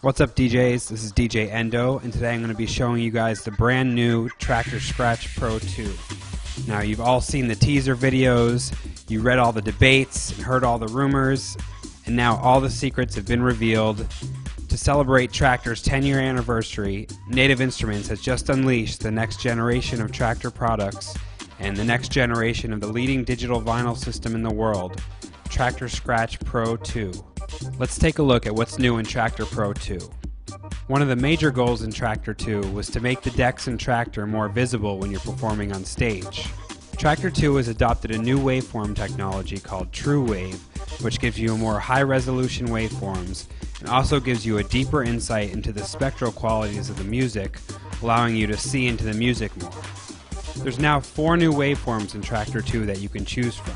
What's up, DJs? This is DJ Endo, and today I'm going to be showing you guys the brand new Traktor Scratch Pro 2. Now, you've all seen the teaser videos, you read all the debates, and heard all the rumors, and now all the secrets have been revealed. To celebrate Traktor's 10-year anniversary, Native Instruments has just unleashed the next generation of Traktor products and the next generation of the leading digital vinyl system in the world, Traktor Scratch Pro 2. Let's take a look at what's new in Traktor Pro 2. One of the major goals in Traktor 2 was to make the decks in Traktor more visible when you're performing on stage. Traktor 2 has adopted a new waveform technology called True Wave, which gives you more high-resolution waveforms and also gives you a deeper insight into the spectral qualities of the music, allowing you to see into the music more. There's now 4 new waveforms in Traktor 2 that you can choose from.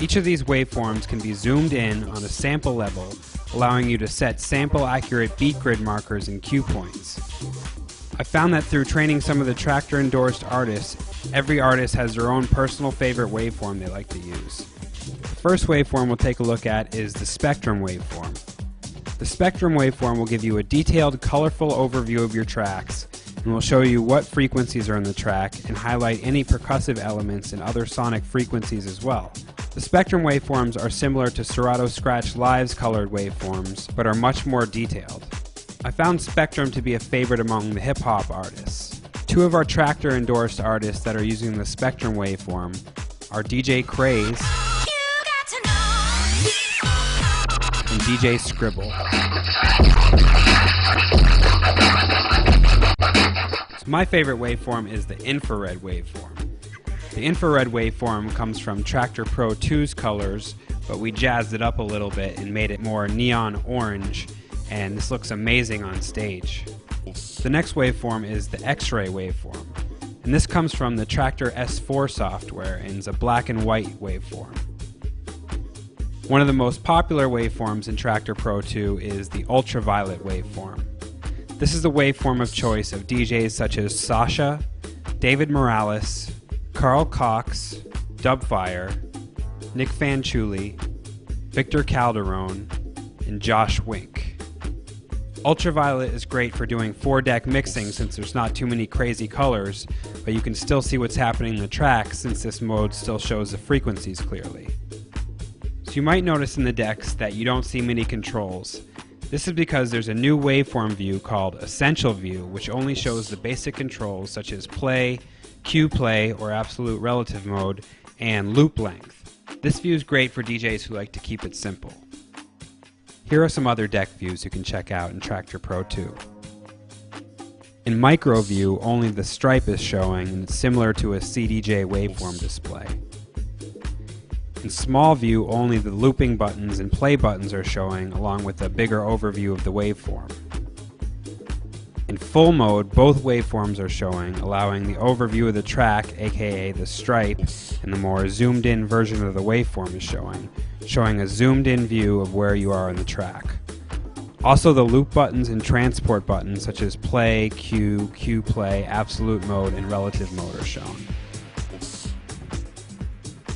Each of these waveforms can be zoomed in on a sample level, allowing you to set sample-accurate beat grid markers and cue points. I found that through training some of the Traktor-endorsed artists, every artist has their own personal favorite waveform they like to use. The first waveform we'll take a look at is the Spectrum waveform. The Spectrum waveform will give you a detailed, colorful overview of your tracks, and will show you what frequencies are in the track and highlight any percussive elements and other sonic frequencies as well. The Spectrum waveforms are similar to Traktor Scratch Live's colored waveforms, but are much more detailed. I found Spectrum to be a favorite among the hip-hop artists. 2 of our Traktor-endorsed artists that are using the Spectrum waveform are DJ Craze and DJ Scribble. So my favorite waveform is the infrared waveform. The infrared waveform comes from Traktor Pro 2's colors, but we jazzed it up a little bit and made it more neon orange, and this looks amazing on stage. The next waveform is the X-ray waveform, and this comes from the Traktor S4 software and is a black and white waveform. One of the most popular waveforms in Traktor Pro 2 is the ultraviolet waveform. This is the waveform of choice of DJs such as Sasha, David Morales, Carl Cox, Dubfire, Nick Fanciulli, Victor Calderone, and Josh Wink. Ultraviolet is great for doing 4-deck mixing since there's not too many crazy colors, but you can still see what's happening in the track since this mode still shows the frequencies clearly. So you might notice in the decks that you don't see many controls. This is because there's a new waveform view called Essential View, which only shows the basic controls such as play, cue play or absolute relative mode, and loop length. This view is great for DJs who like to keep it simple. Here are some other deck views you can check out in Traktor Pro 2. In Micro View, only the stripe is showing, and it's similar to a CDJ waveform display. In Small View, only the looping buttons and play buttons are showing, along with a bigger overview of the waveform. In Full Mode, both waveforms are showing, allowing the overview of the track, aka the stripe, and the more zoomed-in version of the waveform is showing a zoomed-in view of where you are in the track. Also, the loop buttons and transport buttons such as play, cue, cue play, absolute mode, and relative mode are shown.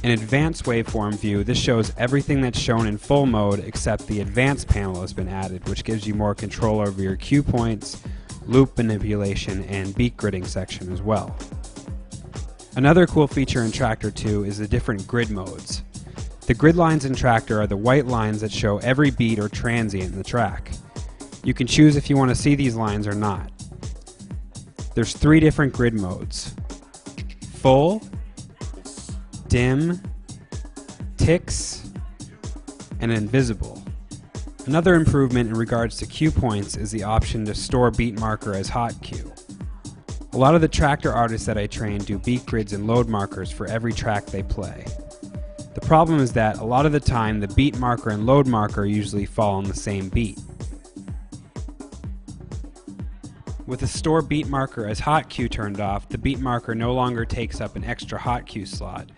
In Advanced Waveform View, this shows everything that's shown in full mode except the Advanced panel has been added, which gives you more control over your cue points, loop manipulation, and beat gridding section as well. Another cool feature in Traktor 2 is the different grid modes. The grid lines in Traktor are the white lines that show every beat or transient in the track. You can choose if you want to see these lines or not. There's 3 different grid modes: full, dim, ticks, and invisible. Another improvement in regards to cue points is the option to store beat marker as hot cue. A lot of the Traktor artists that I train do beat grids and load markers for every track they play. The problem is that a lot of the time the beat marker and load marker usually fall on the same beat. With the store beat marker as hot cue turned off, the beat marker no longer takes up an extra hot cue slot.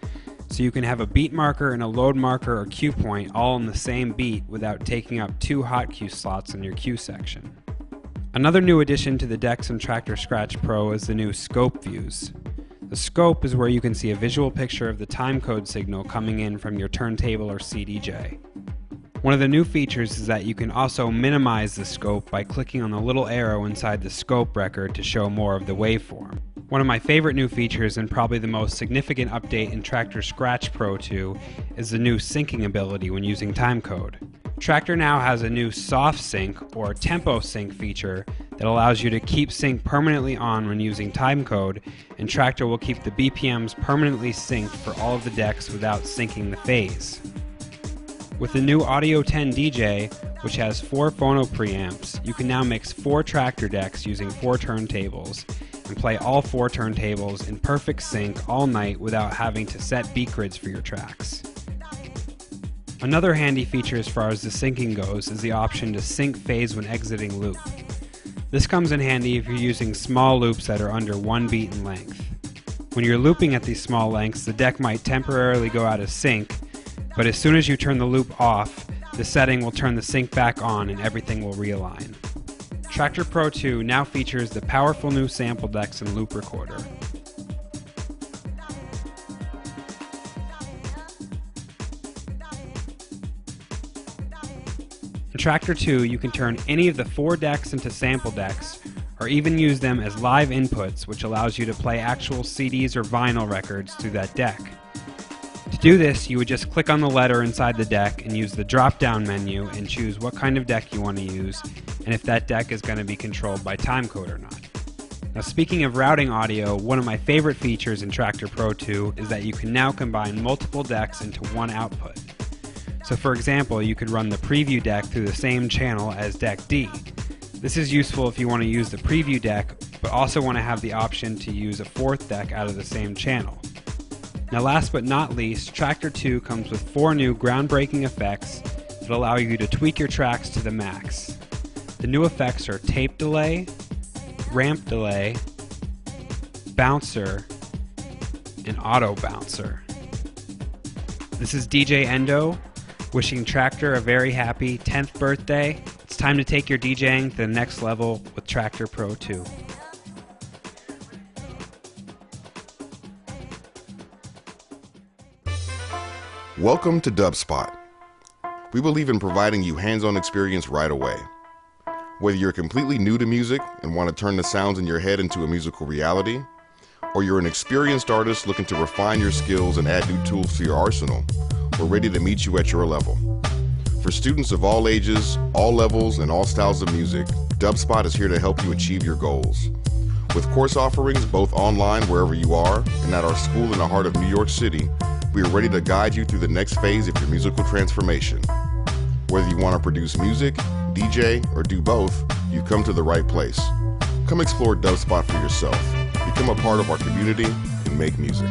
So you can have a beat marker and a load marker or cue point all in the same beat without taking up 2 hot cue slots in your cue section. Another new addition to the decks in Traktor Scratch Pro is the new scope views. The scope is where you can see a visual picture of the timecode signal coming in from your turntable or CDJ. One of the new features is that you can also minimize the scope by clicking on the little arrow inside the scope record to show more of the waveform. One of my favorite new features and probably the most significant update in Traktor Scratch Pro 2 is the new syncing ability when using timecode. Traktor now has a new soft sync or tempo sync feature that allows you to keep sync permanently on when using timecode, and Traktor will keep the BPMs permanently synced for all of the decks without syncing the phase. With the new Audio 10 DJ, which has 4 phono preamps, you can now mix 4 Traktor decks using 4 turntables and play all 4 turntables in perfect sync all night without having to set beat grids for your tracks. Another handy feature as far as the syncing goes is the option to sync phase when exiting loop. This comes in handy if you're using small loops that are under 1 beat in length. When you're looping at these small lengths, the deck might temporarily go out of sync, but as soon as you turn the loop off, the setting will turn the sync back on and everything will realign. Traktor Pro 2 now features the powerful new sample decks and loop recorder. In Traktor 2, you can turn any of the 4 decks into sample decks, or even use them as live inputs, which allows you to play actual CDs or vinyl records through that deck. To do this, you would just click on the letter inside the deck and use the drop-down menu and choose what kind of deck you want to use, and if that deck is going to be controlled by timecode or not. Now, speaking of routing audio, one of my favorite features in Traktor Pro 2 is that you can now combine multiple decks into one output. So for example, you could run the preview deck through the same channel as deck D. This is useful if you want to use the preview deck, but also want to have the option to use a 4th deck out of the same channel. Now last but not least, Traktor 2 comes with 4 new groundbreaking effects that allow you to tweak your tracks to the max. The new effects are tape delay, ramp delay, bouncer, and auto bouncer. This is DJ Endo, wishing Traktor a very happy 10th birthday. It's time to take your DJing to the next level with Traktor Pro 2. Welcome to Dubspot. We believe in providing you hands-on experience right away. Whether you're completely new to music and want to turn the sounds in your head into a musical reality, or you're an experienced artist looking to refine your skills and add new tools to your arsenal, we're ready to meet you at your level. For students of all ages, all levels, and all styles of music, Dubspot is here to help you achieve your goals. With course offerings both online wherever you are and at our school in the heart of New York City, we are ready to guide you through the next phase of your musical transformation. Whether you want to produce music, DJ, or do both, you come to the right place. Come explore Dubspot for yourself. Become a part of our community and make music.